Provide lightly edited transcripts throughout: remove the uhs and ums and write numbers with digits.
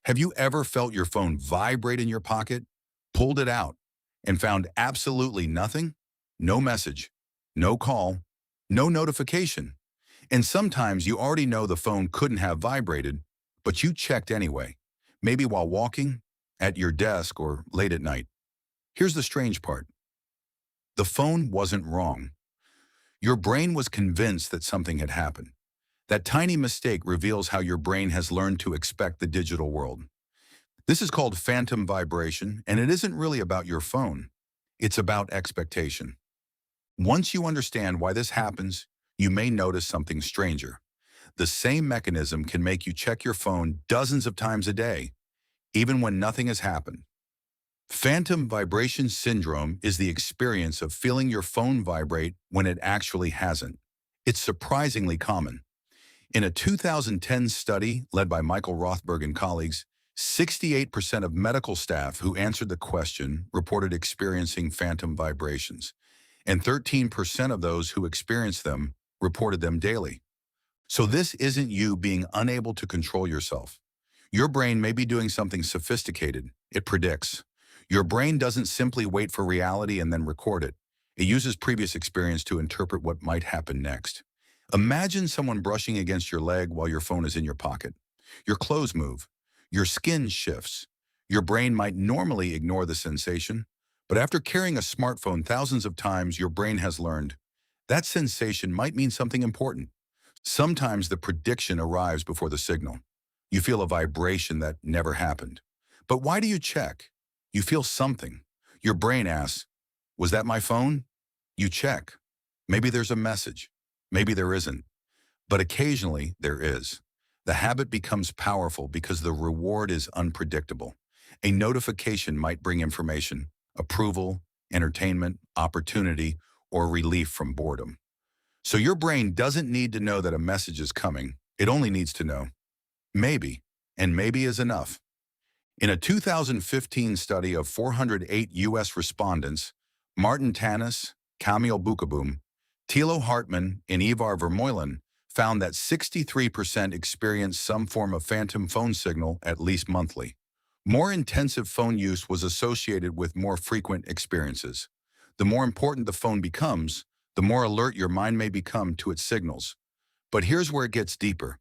Have you ever felt your phone vibrate in your pocket, pulled it out, and found absolutely nothing? No message, no call, no notification. And sometimes you already know the phone couldn't have vibrated, but you checked anyway, maybe while walking, at your desk, or late at night. Here's the strange part. The phone wasn't wrong. Your brain was convinced that something had happened. That tiny mistake reveals how your brain has learned to expect the digital world. This is called phantom vibration, and it isn't really about your phone. It's about expectation. Once you understand why this happens, you may notice something stranger. The same mechanism can make you check your phone dozens of times a day, even when nothing has happened. Phantom vibration syndrome is the experience of feeling your phone vibrate when it actually hasn't. It's surprisingly common. In a 2010 study led by Michael Rothberg and colleagues, 68% of medical staff who answered the question reported experiencing phantom vibrations, and 13% of those who experienced them reported them daily. So this isn't you being unable to control yourself. Your brain may be doing something sophisticated. It predicts. Your brain doesn't simply wait for reality and then record it. It uses previous experience to interpret what might happen next. Imagine someone brushing against your leg while your phone is in your pocket. Your clothes move. Your skin shifts. Your brain might normally ignore the sensation, but after carrying a smartphone thousands of times, your brain has learned that sensation might mean something important. Sometimes the prediction arrives before the signal. You feel a vibration that never happened. But why do you check? You feel something. Your brain asks, was that my phone? You check. Maybe there's a message. Maybe there isn't. But occasionally there is. The habit becomes powerful because the reward is unpredictable. A notification might bring information, approval, entertainment, opportunity, or relief from boredom. So your brain doesn't need to know that a message is coming. It only needs to know, maybe, and maybe is enough. In a 2015 study of 408 U.S. respondents, Martin Tanis, Camille Bukaboom, Thilo Hartmann, and Ivar Vermeulen found that 63% experienced some form of phantom phone signal at least monthly. More intensive phone use was associated with more frequent experiences. The more important the phone becomes, the more alert your mind may become to its signals. But here's where it gets deeper.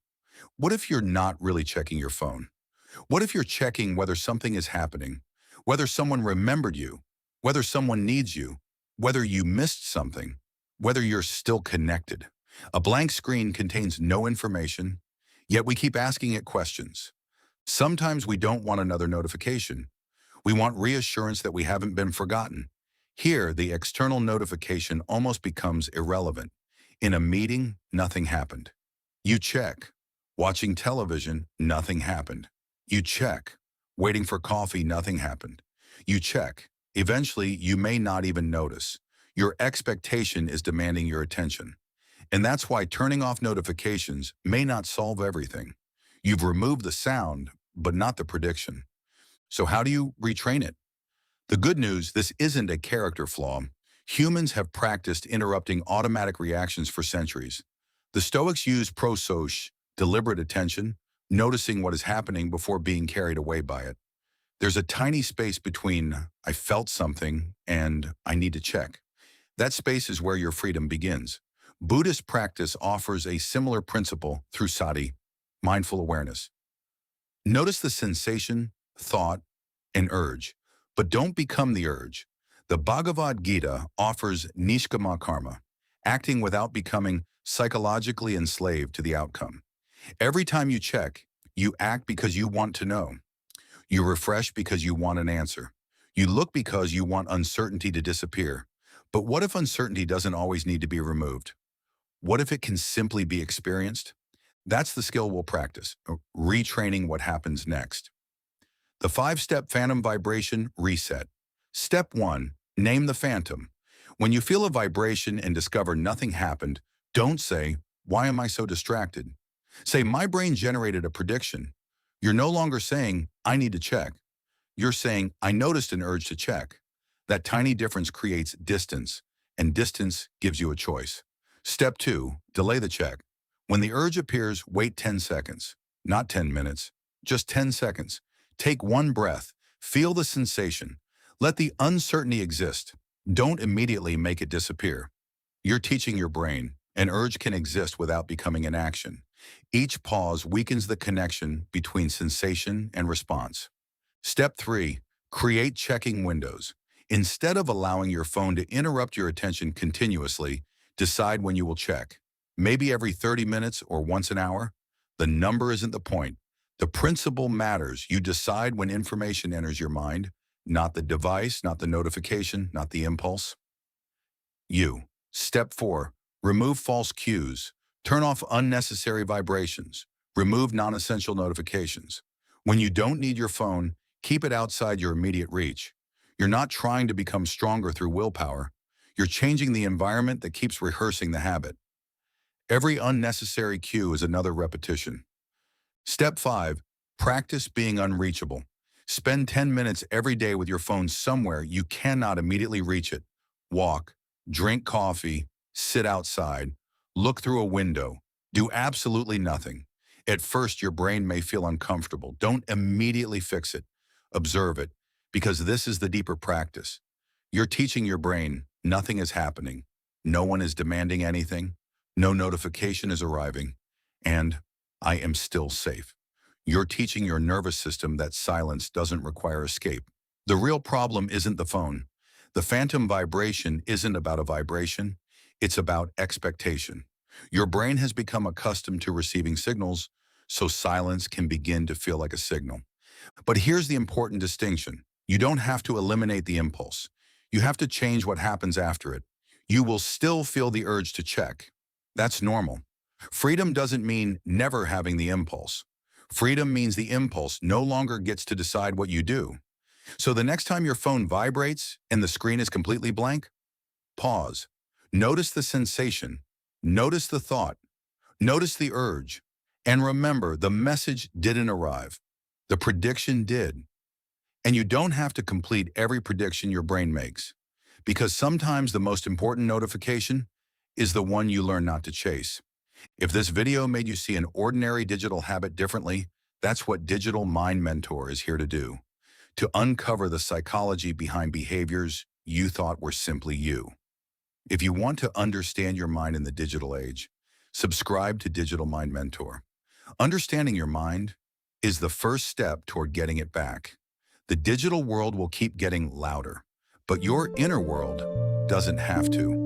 What if you're not really checking your phone? What if you're checking whether something is happening, whether someone remembered you, whether someone needs you, whether you missed something, whether you're still connected? A blank screen contains no information, yet we keep asking it questions. Sometimes we don't want another notification. We want reassurance that we haven't been forgotten. Here, the external notification almost becomes irrelevant. In a meeting, nothing happened. You check. Watching television, nothing happened. You check. Waiting for coffee, nothing happened. You check. Eventually, you may not even notice. Your expectation is demanding your attention. And that's why turning off notifications may not solve everything. You've removed the sound, but not the prediction. So how do you retrain it? The good news, this isn't a character flaw. Humans have practiced interrupting automatic reactions for centuries. The Stoics used Prosoche, deliberate attention, noticing what is happening before being carried away by it. There's a tiny space between I felt something and I need to check. That space is where your freedom begins. Buddhist practice offers a similar principle through Sati, mindful awareness. Notice the sensation, thought, and urge, but don't become the urge. The Bhagavad Gita offers Nishkama Karma, acting without becoming psychologically enslaved to the outcome. Every time you check, you act because you want to know. You refresh because you want an answer. You look because you want uncertainty to disappear. But what if uncertainty doesn't always need to be removed? What if it can simply be experienced? That's the skill we'll practice, retraining what happens next. The 5-step phantom vibration reset. Step 1, name the phantom. When you feel a vibration and discover nothing happened, don't say, why am I so distracted? Say, my brain generated a prediction. You're no longer saying, I need to check. You're saying, I noticed an urge to check. That tiny difference creates distance, and distance gives you a choice. Step 2, delay the check. When the urge appears, wait 10 seconds, not 10 minutes, just 10 seconds. Take one breath, feel the sensation. Let the uncertainty exist. Don't immediately make it disappear. You're teaching your brain. An urge can exist without becoming an action. Each pause weakens the connection between sensation and response. Step 3. Create checking windows. Instead of allowing your phone to interrupt your attention continuously, decide when you will check. Maybe every 30 minutes or once an hour. The number isn't the point. The principle matters. You decide when information enters your mind, not the device, not the notification, not the impulse. Step 4. Remove false cues. Turn off unnecessary vibrations. Remove non-essential notifications. When you don't need your phone, keep it outside your immediate reach. You're not trying to become stronger through willpower. You're changing the environment that keeps rehearsing the habit. Every unnecessary cue is another repetition. Step 5. Practice being unreachable. Spend 10 minutes every day with your phone somewhere you cannot immediately reach it. Walk, drink coffee, sit outside, look through a window. Do absolutely nothing. At first, your brain may feel uncomfortable. Don't immediately fix it. Observe it, because this is the deeper practice. You're teaching your brain nothing is happening. No one is demanding anything. No notification is arriving. And I am still safe. You're teaching your nervous system that silence doesn't require escape. The real problem isn't the phone. The phantom vibration isn't about a vibration. It's about expectation. Your brain has become accustomed to receiving signals, so silence can begin to feel like a signal. But here's the important distinction. You don't have to eliminate the impulse. You have to change what happens after it. You will still feel the urge to check. That's normal. Freedom doesn't mean never having the impulse. Freedom means the impulse no longer gets to decide what you do. So the next time your phone vibrates and the screen is completely blank, pause. Notice the sensation. Notice the thought. Notice the urge. And remember, the message didn't arrive. The prediction did. And you don't have to complete every prediction your brain makes, because sometimes the most important notification is the one you learn not to chase. If this video made you see an ordinary digital habit differently, that's what Digital Mind Mentor is here to do. To uncover the psychology behind behaviors you thought were simply you. If you want to understand your mind in the digital age, subscribe to Digital Mind Mentor. Understanding your mind is the first step toward getting it back. The digital world will keep getting louder, but your inner world doesn't have to.